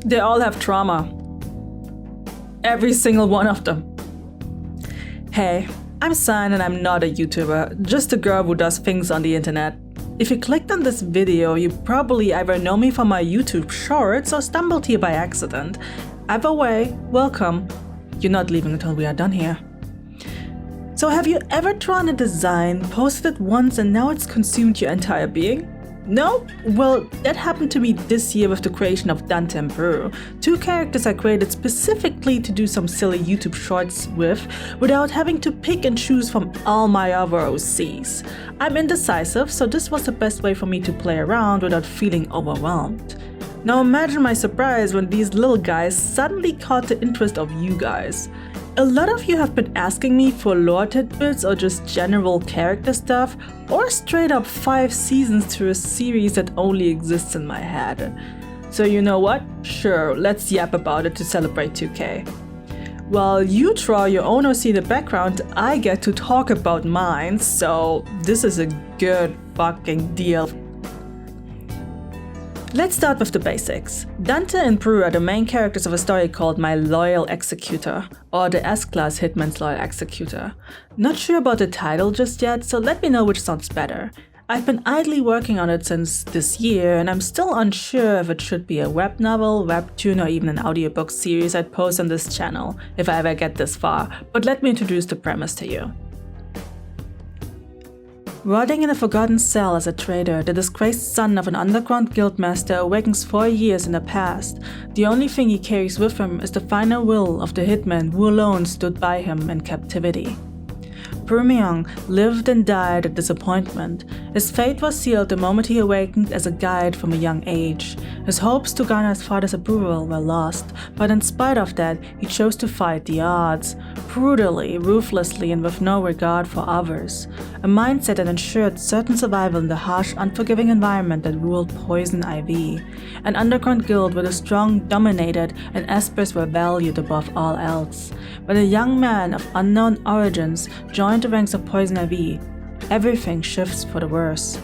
They all have trauma. Every single one of them. Hey, I'm Sign and I'm not a YouTuber, just a girl who does things on the internet. If you clicked on this video, you probably either know me from my YouTube shorts or stumbled here by accident. Either way, welcome. You're not leaving until we are done here. So have you ever drawn a design, posted it once and now it's consumed your entire being? No? Well, that happened to me this year with the creation of Dante and Broo, two characters I created specifically to do some silly YouTube shorts with, without having to pick and choose from all my other OCs. I'm indecisive, so this was the best way for me to play around without feeling overwhelmed. Now imagine my surprise when these little guys suddenly caught the interest of you guys. A lot of you have been asking me for lore tidbits or just general character stuff, or straight up 5 seasons to a series that only exists in my head. So you know what? Sure, let's yap about it to celebrate 2K. While you draw your own OC in the background, I get to talk about mine, so this is a good fucking deal. Let's start with the basics. Dante and Broo are the main characters of a story called My Loyal Executor, or the S-Class Hitman's Loyal Executor. Not sure about the title just yet, so let me know which sounds better. I've been idly working on it since this year, and I'm still unsure if it should be a web novel, webtoon, or even an audiobook series I'd post on this channel, if I ever get this far, but let me introduce the premise to you. Rotting in a forgotten cell as a traitor, the disgraced son of an underground guildmaster awakens 4 years in the past. The only thing he carries with him is the final will of the hitman who alone stood by him in captivity. Broo Myung lived and died a disappointment. His fate was sealed the moment he awakened as a guide from a young age. His hopes to garner his father's approval were lost, but in spite of that, he chose to fight the odds, brutally, ruthlessly, and with no regard for others. A mindset that ensured certain survival in the harsh, unforgiving environment that ruled Poison Ivy. An underground guild where the strong dominated and espers were valued above all else. When a young man of unknown origins joined the ranks of Poison Ivy, everything shifts for the worse.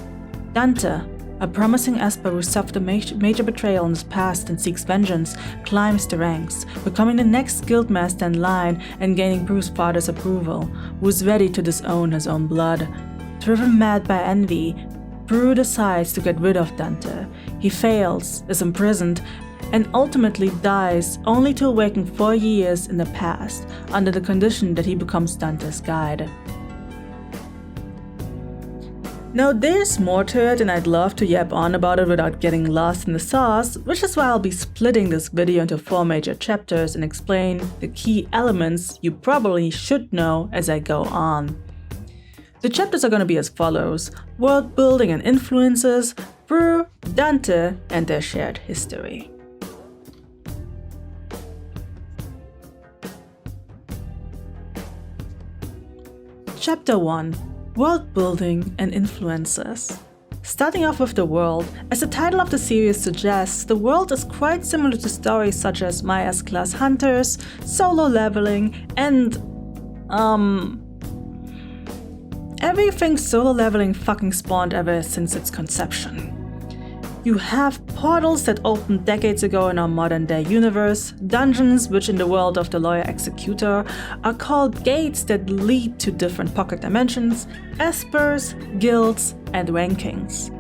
Dante, a promising esper who suffered a major betrayal in his past and seeks vengeance, climbs the ranks, becoming the next guildmaster in line and gaining Broo's father's approval, who is ready to disown his own blood. Driven mad by envy, Broo decides to get rid of Dante. He fails, is imprisoned, and ultimately dies, only to awaken 4 years in the past, under the condition that he becomes Dante's guide. Now there's more to it and I'd love to yap on about it without getting lost in the sauce, which is why I'll be splitting this video into 4 major chapters and explain the key elements you probably should know as I go on. The chapters are going to be as follows: world building and influences, Broo, Dante, and their shared history. Chapter 1. World building and influences. Starting off with the world, as the title of the series suggests, the world is quite similar to stories such as My S-Class Hunters, Solo Leveling, and everything Solo Leveling fucking spawned ever since its conception. You have portals that opened decades ago in our modern day universe, dungeons which in the world of the Loyal Executor are called gates that lead to different pocket dimensions, espers, guilds, and rankings.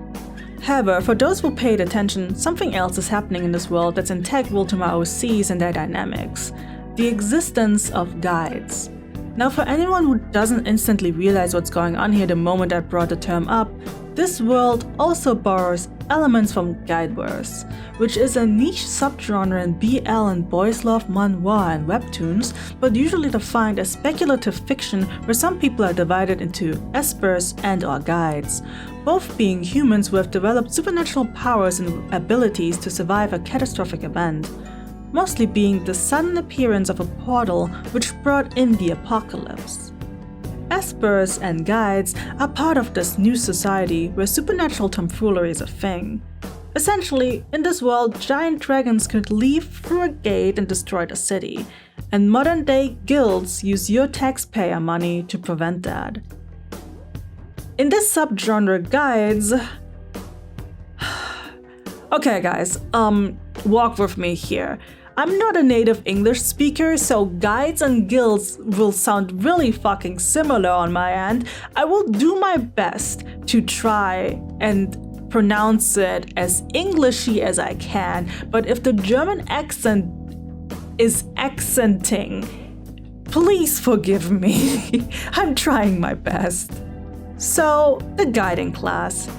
However, for those who paid attention, something else is happening in this world that's integral to my OCs and their dynamics: the existence of guides. Now for anyone who doesn't instantly realize what's going on here the moment I brought the term up, this world also borrows elements from Guideverse, which is a niche subgenre in BL and boys love manhwa and webtoons, but usually defined as speculative fiction where some people are divided into espers and/or guides, both being humans who have developed supernatural powers and abilities to survive a catastrophic event, mostly being the sudden appearance of a portal which brought in the apocalypse. Espers and guides are part of this new society where supernatural tomfoolery is a thing. Essentially, in this world, giant dragons could leap through a gate and destroy the city, and modern-day guilds use your taxpayer money to prevent that. In this subgenre, guides... Okay guys, walk with me here. I'm not a native English speaker, so guides and guilds will sound really fucking similar on my end. I will do my best to try and pronounce it as Englishy as I can, but if the German accent is accenting, please forgive me. I'm trying my best. So, the guiding class.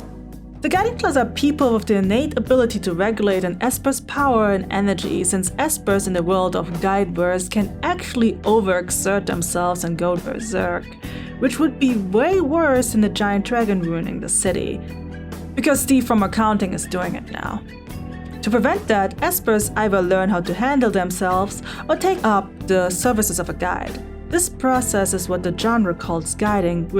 The guiding class are people with the innate ability to regulate an Esper's power and energy, since Espers in the world of Guideverse can actually overexert themselves and go berserk, which would be way worse than the giant dragon ruining the city, because Steve from accounting is doing it now. To prevent that, Espers either learn how to handle themselves or take up the services of a guide. This process is what the genre calls guiding,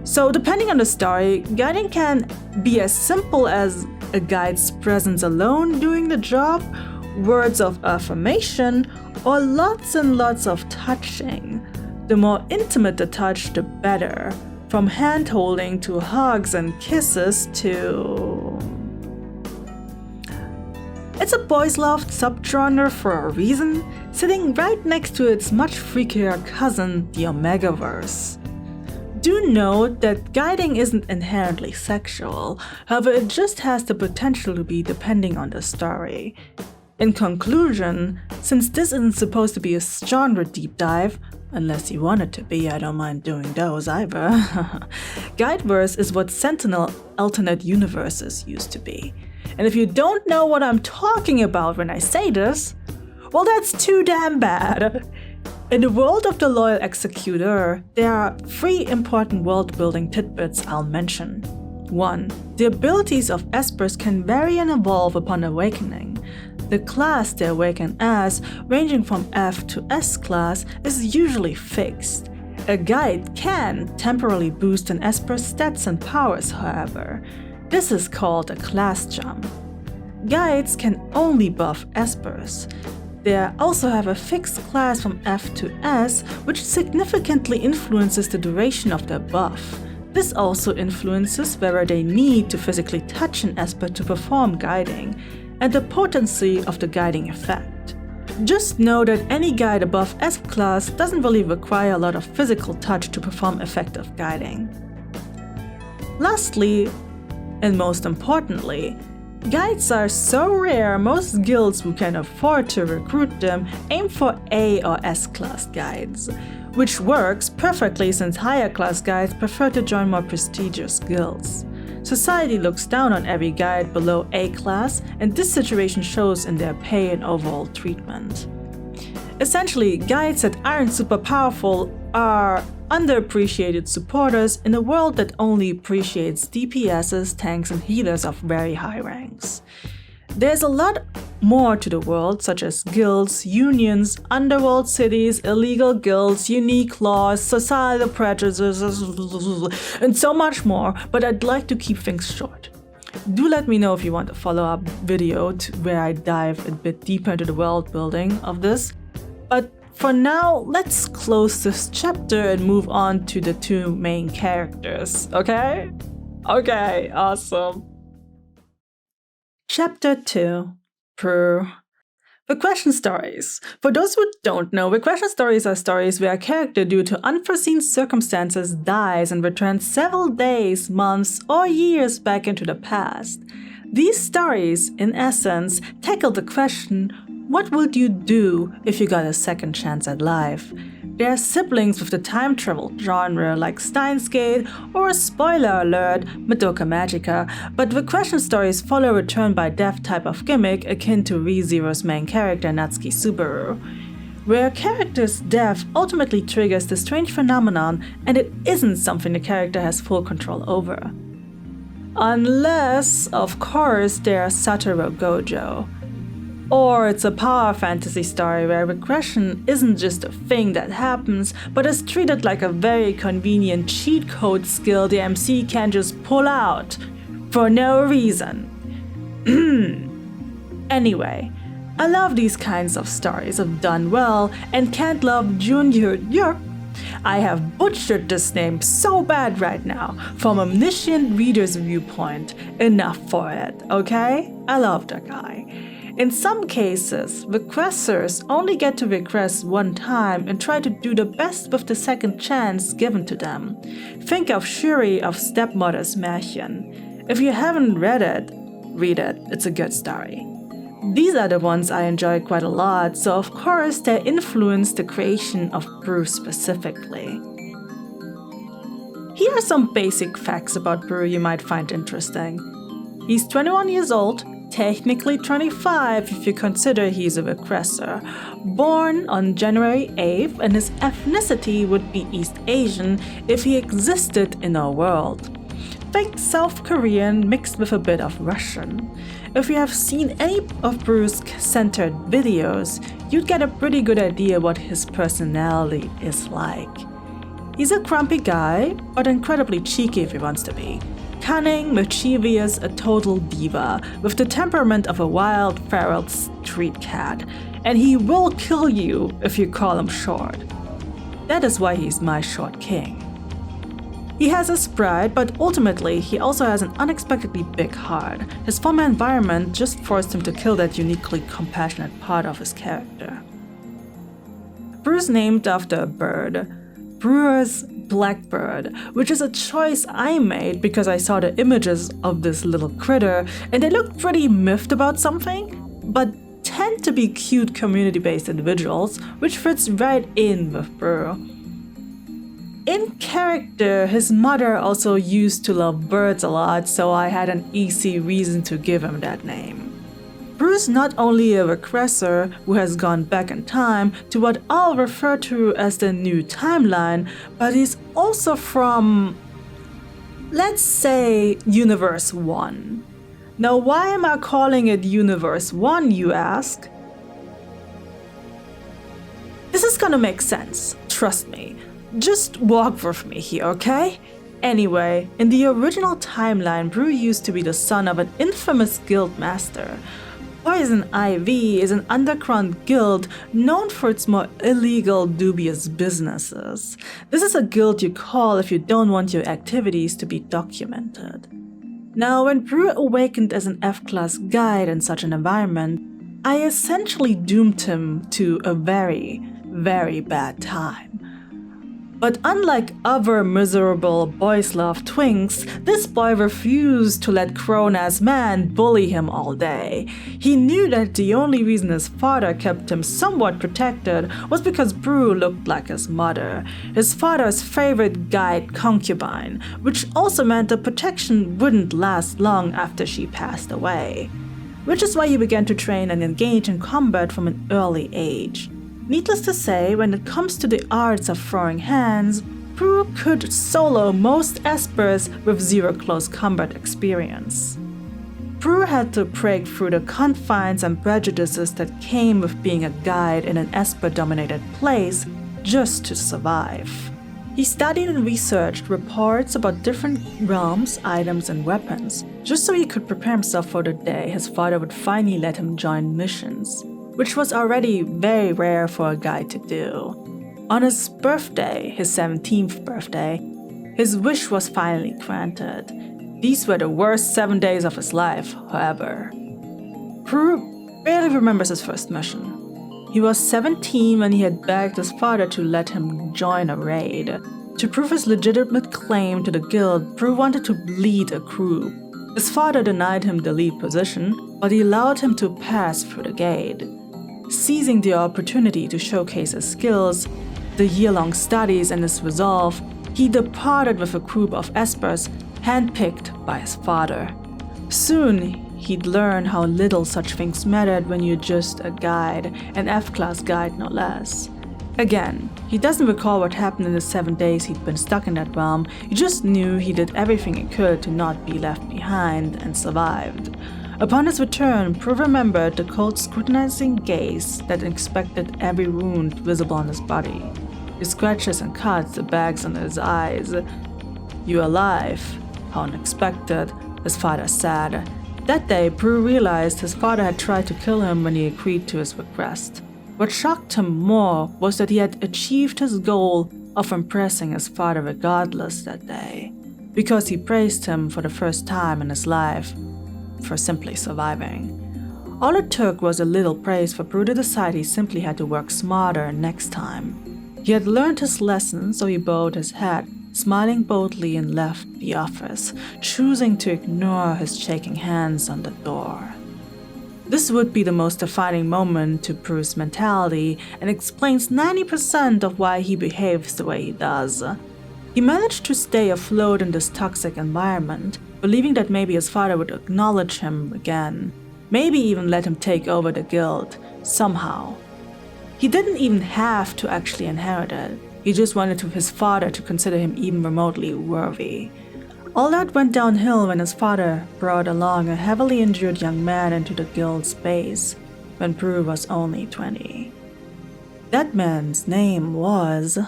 So depending on the story, guiding can be as simple as a guide's presence alone doing the job, words of affirmation, or lots and lots of touching. The more intimate the touch, the better. From hand-holding to hugs and kisses to... It's a boys' love subgenre for a reason, sitting right next to its much freakier cousin, the Omegaverse. Do note that guiding isn't inherently sexual, however it just has the potential to be depending on the story. In conclusion, since this isn't supposed to be a genre deep dive, unless you want it to be, I don't mind doing those either, Guideverse is what Sentinel alternate universes used to be. And if you don't know what I'm talking about when I say this, well, that's too damn bad. In the world of the Loyal Executor, there are 3 important world-building tidbits I'll mention. 1. The abilities of Espers can vary and evolve upon awakening. The class they awaken as, ranging from F to S class, is usually fixed. A guide can temporarily boost an Esper's stats and powers, however. This is called a class jump. Guides can only buff Espers. They also have a fixed class from F to S, which significantly influences the duration of their buff. This also influences whether they need to physically touch an Esper to perform guiding, and the potency of the guiding effect. Just know that any guide above S class doesn't really require a lot of physical touch to perform effective guiding. Lastly, and most importantly, guides are so rare most guilds who can afford to recruit them aim for A or S class guides, which works perfectly since higher class guides prefer to join more prestigious guilds. Society looks down on every guide below A class, and this situation shows in their pay and overall treatment. Essentially, guides that aren't super powerful are underappreciated supporters in a world that only appreciates DPSs, tanks, and healers of very high ranks. There's a lot more to the world, such as guilds, unions, underworld cities, illegal guilds, unique laws, societal prejudices, and so much more, but I'd like to keep things short. Do let me know if you want a follow-up video where I dive a bit deeper into the world building of this, but for now, let's close this chapter and move on to the 2 main characters, okay? Okay, awesome. Chapter 2. Regression stories. For those who don't know, regression stories are stories where a character due to unforeseen circumstances dies and returns several days, months, or years back into the past. These stories, in essence, tackle the question, what would you do if you got a second chance at life? They are siblings with the time travel genre like Steins Gate or, spoiler alert, Madoka Magica, but regression stories follow a return by death type of gimmick akin to ReZero's main character Natsuki Subaru, where a character's death ultimately triggers the strange phenomenon and it isn't something the character has full control over. Unless, of course, they are Satoru Gojo. Or it's a power fantasy story where regression isn't just a thing that happens, but is treated like a very convenient cheat code skill the MC can just pull out for no reason. Anyway, I love these kinds of stories if done well and can't love Junior I have butchered this name so bad right now. From omniscient reader's viewpoint, enough for it, okay? I love that guy. In some cases, requesters only get to request one time and try to do the best with the second chance given to them. Think of Shuri of Stepmother's Märchen. If you haven't read it, read it, it's a good story. These are the ones I enjoy quite a lot, so of course they influenced the creation of Prue specifically. Here are some basic facts about Prue you might find interesting. He's 21 years old, technically 25 if you consider he's a regressor, born on January 8th, and his ethnicity would be East Asian if he existed in our world. Think South Korean mixed with a bit of Russian. If you have seen any of Prue's centered videos, you'd get a pretty good idea what his personality is like. He's a grumpy guy, but incredibly cheeky if he wants to be. Cunning, mischievous, a total diva, with the temperament of a wild, feral street cat, and he will kill you if you call him short. That is why he's my short king. He has his pride, but ultimately he also has an unexpectedly big heart. His former environment just forced him to kill that uniquely compassionate part of his character. Prue's named after a bird, Brewer's blackbird, which is a choice I made because I saw the images of this little critter and they look pretty miffed about something, but tend to be cute community-based individuals, which fits right in with Brewer. In character, his mother also used to love birds a lot, so I had an easy reason to give him that name. Prue's not only a regressor who has gone back in time to what I'll refer to as the new timeline, but he's also from, let's say, Universe 1. Now, why am I calling it Universe 1, you ask? This is gonna make sense, trust me. Just walk with me here, okay? Anyway, in the original timeline, Prue used to be the son of an infamous guild master. Poison Ivy is an underground guild known for its more illegal, dubious businesses. This is a guild you call if you don't want your activities to be documented. Now, when Prue awakened as an F-class guide in such an environment, I essentially doomed him to a very, very bad time. But unlike other miserable boys love twinks, this boy refused to let grown-ass man bully him all day. He knew that the only reason his father kept him somewhat protected was because Prue looked like his mother, his father's favorite guide concubine, which also meant the protection wouldn't last long after she passed away. Which is why he began to train and engage in combat from an early age. Needless to say, when it comes to the arts of throwing hands, Prue could solo most espers with zero close combat experience. Prue had to break through the confines and prejudices that came with being a guide in an esper-dominated place just to survive. He studied and researched reports about different realms, items, and weapons, just so he could prepare himself for the day his father would finally let him join missions, which was already very rare for a guy to do. On his birthday, his 17th birthday, his wish was finally granted. These were the worst 7 days of his life, however. Prue barely remembers his first mission. He was 17 when he had begged his father to let him join a raid. To prove his legitimate claim to the guild, Prue wanted to lead a crew. His father denied him the lead position, but he allowed him to pass through the gate. Seizing the opportunity to showcase his skills, the year-long studies, and his resolve, he departed with a group of espers handpicked by his father. Soon, he'd learn how little such things mattered when you're just a guide, an F-class guide no less. Again, he doesn't recall what happened in the 7 days he'd been stuck in that realm, he just knew he did everything he could to not be left behind and survived. Upon his return, Prue remembered the cold, scrutinizing gaze that inspected every wound visible on his body. The scratches and cuts, the bags under his eyes. "You're alive." How unexpected, his father said. That day, Prue realized his father had tried to kill him when he agreed to his request. What shocked him more was that he had achieved his goal of impressing his father regardless that day, because he praised him for the first time in his life for simply surviving. All it took was a little praise for Prue to decide he simply had to work smarter next time. He had learned his lesson, so he bowed his head, smiling boldly, and left the office, choosing to ignore his shaking hands on the door. This would be the most defining moment to Prue's mentality and explains 90% of why he behaves the way he does. He managed to stay afloat in this toxic environment, believing that maybe his father would acknowledge him again, maybe even let him take over the guild, somehow. He didn't even have to actually inherit it, he just wanted his father to consider him even remotely worthy. All that went downhill when his father brought along a heavily injured young man into the guild's base, when Prue was only 20. That man's name was...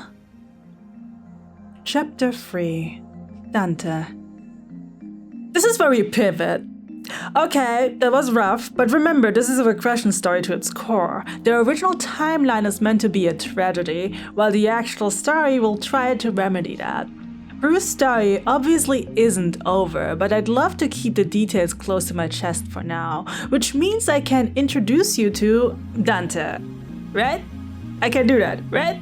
Chapter 3. Dante. This is where we pivot. Okay, that was rough, but remember, this is a regression story to its core. The original timeline is meant to be a tragedy, while the actual story will try to remedy that. Prue's story obviously isn't over, but I'd love to keep the details close to my chest for now, which means I can introduce you to Dante, right? I can do that, right?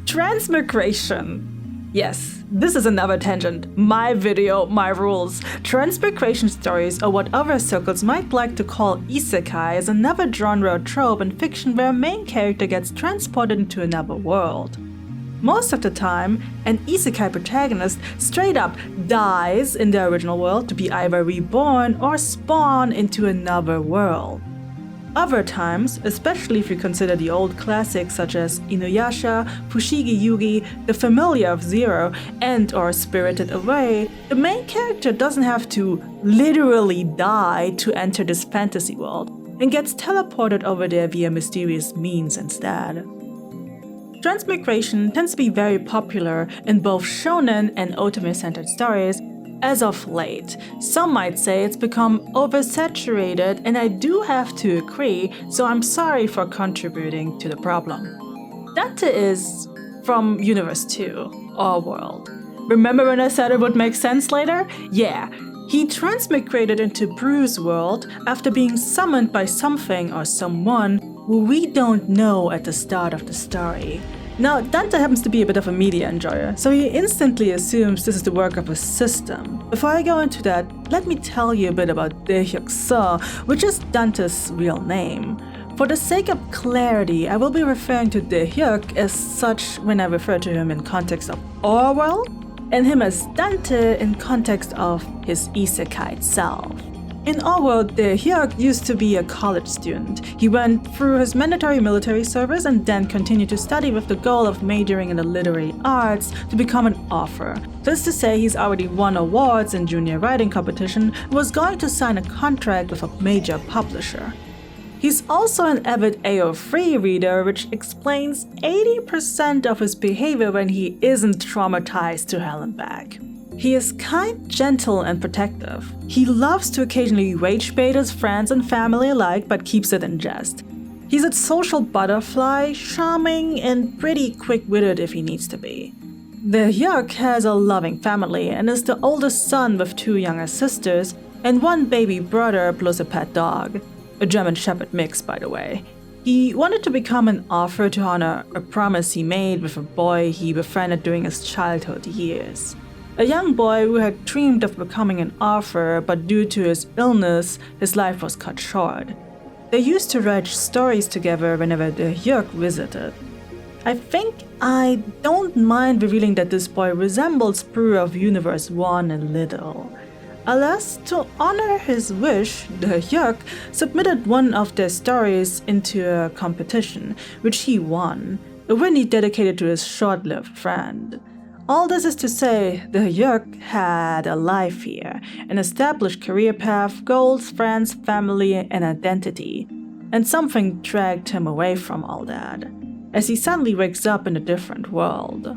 Transmigration. Yes, this is another tangent. My video, my rules. Transmigration stories, or what other circles might like to call isekai, is another genre or trope in fiction where a main character gets transported into another world. Most of the time, an isekai protagonist straight up dies in the original world to be either reborn or spawn into another world. Other times, especially if you consider the old classics such as Inuyasha, Fushigi Yugi, The Familiar of Zero, and/or Spirited Away, the main character doesn't have to literally die to enter this fantasy world, and gets teleported over there via mysterious means instead. Transmigration tends to be very popular in both shonen and otome-centered stories as of late. Some might say it's become oversaturated, and I do have to agree, so I'm sorry for contributing to the problem. Dante is from Universe 2, our world. Remember when I said it would make sense later? Yeah, he transmigrated into Prue's world after being summoned by something or someone who we don't know at the start of the story. Now, Dante happens to be a bit of a media enjoyer, so he instantly assumes this is the work of a system. Before I go into that, let me tell you a bit about Daehyuk Seo, which is Dante's real name. For the sake of clarity, I will be referring to Daehyuk as such when I refer to him in context of our world, and him as Dante in context of his isekai itself. In our world, Daehyuk used to be a college student. He went through his mandatory military service and then continued to study with the goal of majoring in the literary arts to become an author. This to say, he's already won awards in junior writing competition and was going to sign a contract with a major publisher. He's also an avid AO3 reader, which explains 80% of his behavior when he isn't traumatized to hell and back. He is kind, gentle, and protective. He loves to occasionally rage bait his friends and family alike, but keeps it in jest. He's a social butterfly, charming, and pretty quick-witted if he needs to be. Daehyuk has a loving family and is the oldest son with 2 younger sisters and 1 baby brother plus a pet dog. A German Shepherd mix, by the way. He wanted to become an author to honor a promise he made with a boy he befriended during his childhood years. A young boy who had dreamed of becoming an author, but due to his illness, his life was cut short. They used to write stories together whenever Daehyuk visited. I think I don't mind revealing that this boy resembles Prue of Universe 1 a little. Alas, to honor his wish, Daehyuk submitted one of their stories into a competition, which he won, a win he dedicated to his short-lived friend. All this is to say, Daehyuk had a life here, an established career path, goals, friends, family, and identity, and something dragged him away from all that, as he suddenly wakes up in a different world.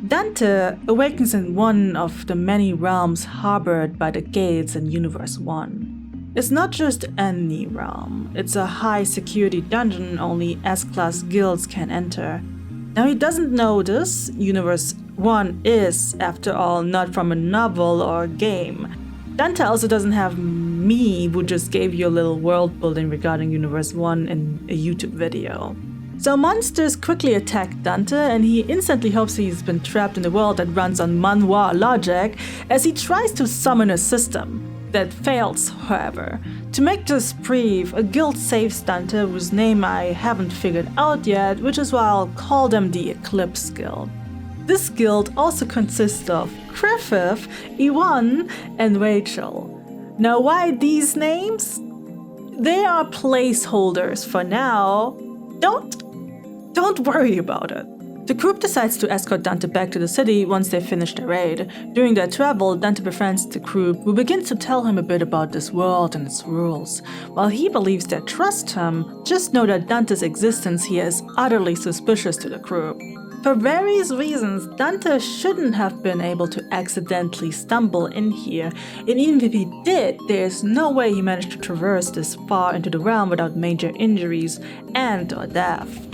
Dante awakens in one of the many realms harbored by the gates in Universe 1. It's not just any realm, it's a high-security dungeon only S-class guilds can enter. Now he doesn't know this. Universe 1 is, after all, not from a novel or a game. Dante also doesn't have me, who just gave you a little world building regarding Universe 1 in a YouTube video. So monsters quickly attack Dante, and he instantly hopes he's been trapped in a world that runs on manhwa logic as he tries to summon a system. That fails, however. To make this brief, a guild saves Dante whose name I haven't figured out yet, which is why I'll call them the Eclipse Guild. This guild also consists of Griffith, Iwan, and Rachel. Now why these names? They are placeholders for now. Don't worry about it. The group decides to escort Dante back to the city once they finish their raid. During their travel, Dante befriends the group, who begins to tell him a bit about this world and its rules. While he believes they trust him, just know that Dante's existence here is utterly suspicious to the group. For various reasons, Dante shouldn't have been able to accidentally stumble in here, and even if he did, there's no way he managed to traverse this far into the realm without major injuries and/or death.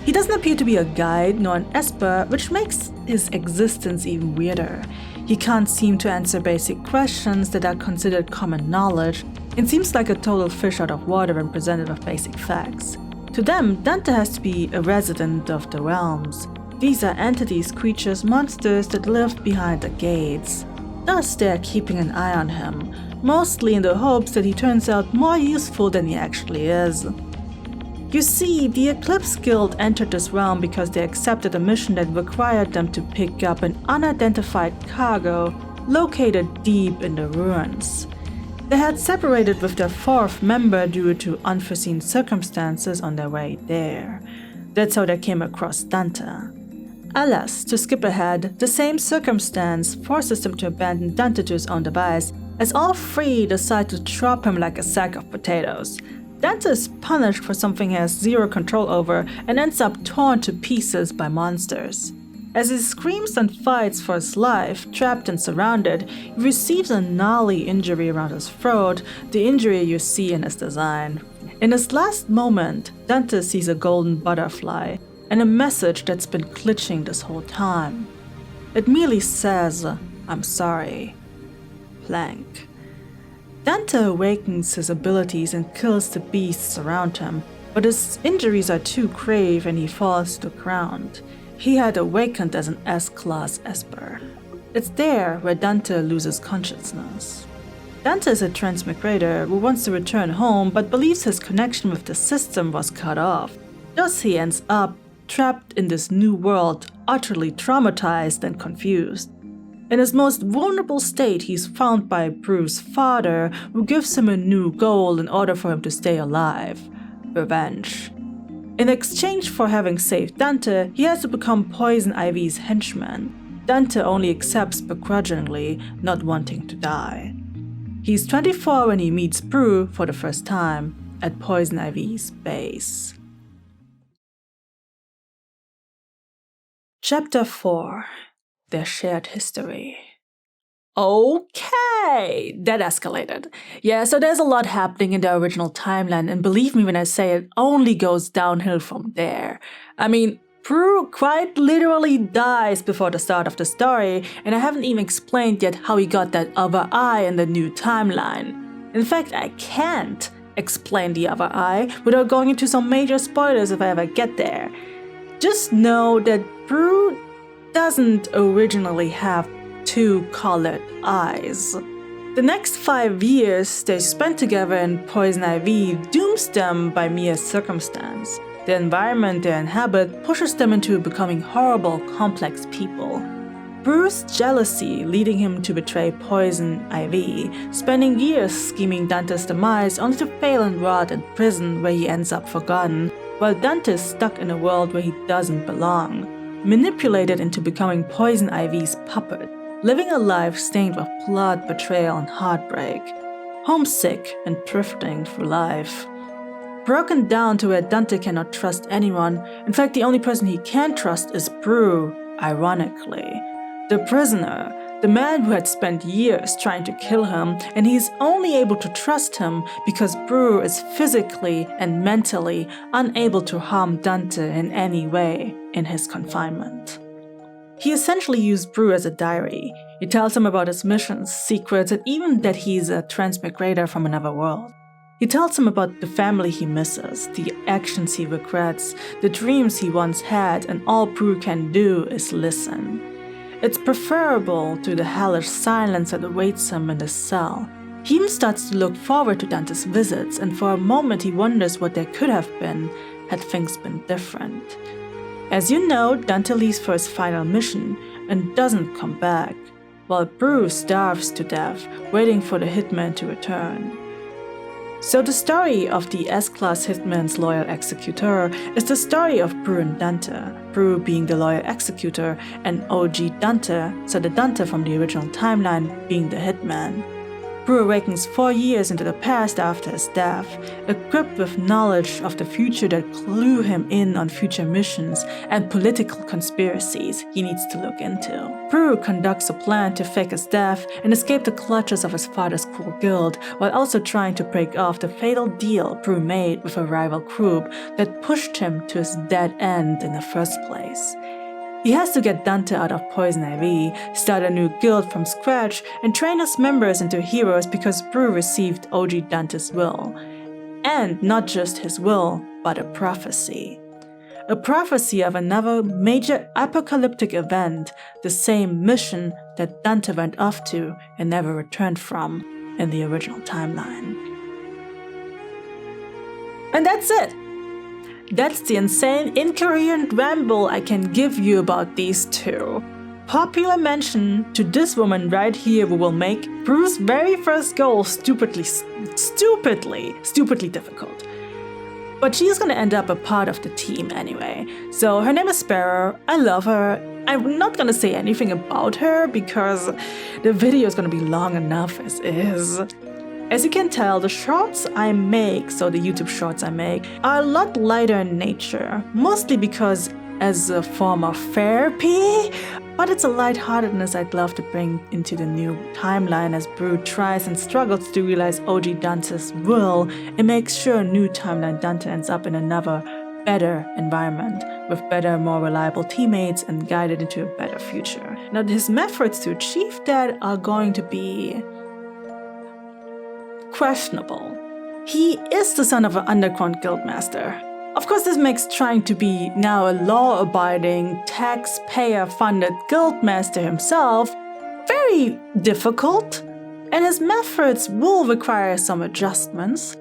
He doesn't appear to be a guide nor an esper, which makes his existence even weirder. He can't seem to answer basic questions that are considered common knowledge, and seems like a total fish out of water when presented with basic facts. To them, Dante has to be a resident of the realms. These are entities, creatures, monsters that live behind the gates. Thus, they are keeping an eye on him, mostly in the hopes that he turns out more useful than he actually is. You see, the Eclipse Guild entered this realm because they accepted a mission that required them to pick up an unidentified cargo located deep in the ruins. They had separated with their fourth member due to unforeseen circumstances on their way there. That's how they came across Dante. Alas, to skip ahead, the same circumstance forces them to abandon Dante to his own device, as all three decide to drop him like a sack of potatoes. Dante is punished for something he has zero control over and ends up torn to pieces by monsters. As he screams and fights for his life, trapped and surrounded, he receives a gnarly injury around his throat, the injury you see in his design. In his last moment, Dante sees a golden butterfly and a message that's been glitching this whole time. It merely says, "I'm sorry. Blank." Dante awakens his abilities and kills the beasts around him, but his injuries are too grave and he falls to the ground. He had awakened as an S-class Esper. It's there where Dante loses consciousness. Dante is a transmigrator who wants to return home but believes his connection with the system was cut off. Thus he ends up trapped in this new world, utterly traumatized and confused. In his most vulnerable state, he's found by Bruce's father, who gives him a new goal in order for him to stay alive: revenge. In exchange for having saved Dante, he has to become Poison Ivy's henchman. Dante only accepts begrudgingly, not wanting to die. He's 24 when he meets Prue for the first time at Poison Ivy's base. Chapter 4: Their Shared History. Okay, that escalated. Yeah, so there's a lot happening in the original timeline, and believe me when I say it only goes downhill from there. I mean, Prue quite literally dies before the start of the story, and I haven't even explained yet how he got that other eye in the new timeline. In fact, I can't explain the other eye without going into some major spoilers if I ever get there. Just know that Prue doesn't originally have two colored eyes. The next 5 years they spent together in Poison Ivy dooms them by mere circumstance. The environment they inhabit pushes them into becoming horrible, complex people. Bruce's jealousy leading him to betray Poison Ivy, spending years scheming Dante's demise only to fail and rot in prison where he ends up forgotten, while Dante is stuck in a world where he doesn't belong, manipulated into becoming Poison Ivy's puppet, living a life stained with blood, betrayal, and heartbreak, homesick and drifting through life. Broken down to where Dante cannot trust anyone, in fact the only person he can trust is Prue, ironically. The prisoner, The man who had spent years trying to kill him, and he's only able to trust him because Broo is physically and mentally unable to harm Dante in any way in his confinement. He essentially used Broo as a diary. He tells him about his missions, secrets, and even that he's a transmigrator from another world. He tells him about the family he misses, the actions he regrets, the dreams he once had, and all Broo can do is listen. It's preferable to the hellish silence that awaits him in the cell. He even starts to look forward to Dante's visits, and for a moment he wonders what they could have been had things been different. As you know, Dante leaves for his final mission and doesn't come back, while Broo starves to death, waiting for the hitman to return. So the story of the S-Class Hitman's loyal executor is the story of Broo and Dante, Broo being the loyal executor and OG Dante, so the Dante from the original timeline, being the hitman. Broo awakens 4 years into the past after his death, equipped with knowledge of the future that clue him in on future missions and political conspiracies he needs to look into. Broo conducts a plan to fake his death and escape the clutches of his father's cruel guild, while also trying to break off the fatal deal Broo made with a rival group that pushed him to his dead end in the first place. He has to get Dante out of Poison Ivy, start a new guild from scratch, and train his members into heroes because Broo received OG Dante's will. And not just his will, but a prophecy. A prophecy of another major apocalyptic event, the same mission that Dante went off to and never returned from in the original timeline. And that's it! That's the insane, incoherent ramble I can give you about these two. Popular mention to this woman right here who will make Broo's very first goal stupidly difficult. But she's gonna end up a part of the team anyway. So her name is Sparrow, I love her. I'm not gonna say anything about her because the video is gonna be long enough as is. As you can tell, the shorts I make, so the YouTube shorts I make, are a lot lighter in nature, mostly because as a form of therapy, but it's a lightheartedness I'd love to bring into the new timeline as Broo tries and struggles to realize OG Dante's will and makes sure new timeline Dante ends up in another, better environment, with better, more reliable teammates and guided into a better future. Now his methods to achieve that are going to be questionable. He is the son of an underground guildmaster. Of course, this makes trying to be now a law-abiding, taxpayer-funded guildmaster himself very difficult, and his methods will require some adjustments,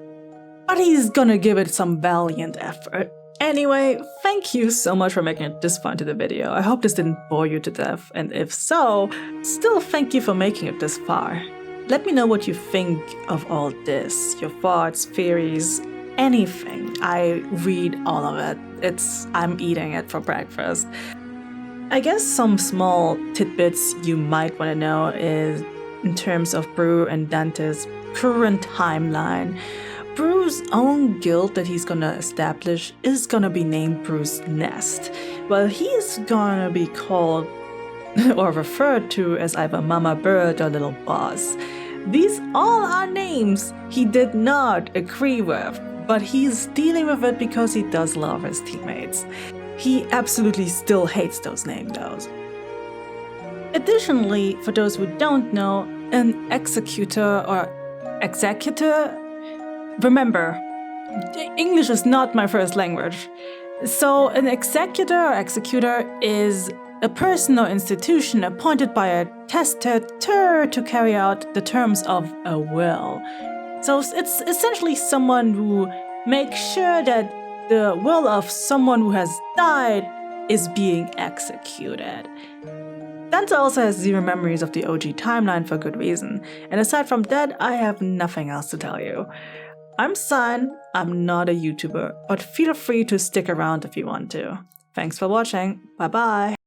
but he's gonna give it some valiant effort. Anyway, thank you so much for making it this far into the video. I hope this didn't bore you to death, and if so, still thank you for making it this far. Let me know what you think of all this, your thoughts, theories, anything. I read all of it. I'm eating it for breakfast. I guess some small tidbits you might want to know is in terms of Broo and Dante's current timeline. Broo's own guild that he's gonna establish is gonna be named Broo's Nest. Well, he's gonna be called or referred to as either Mama Bird or Little Boss. These all are names he did not agree with, but he's dealing with it because he does love his teammates. He absolutely still hates those names though. Additionally, for those who don't know, an executor or executor, remember, English is not my first language. So an executor or executor is a person or institution appointed by a testator to carry out the terms of a will. So it's essentially someone who makes sure that the will of someone who has died is being executed. Dante also has zero memories of the OG timeline for good reason, and aside from that, I have nothing else to tell you. I'm San, I'm not a YouTuber, but feel free to stick around if you want to. Thanks for watching, bye bye!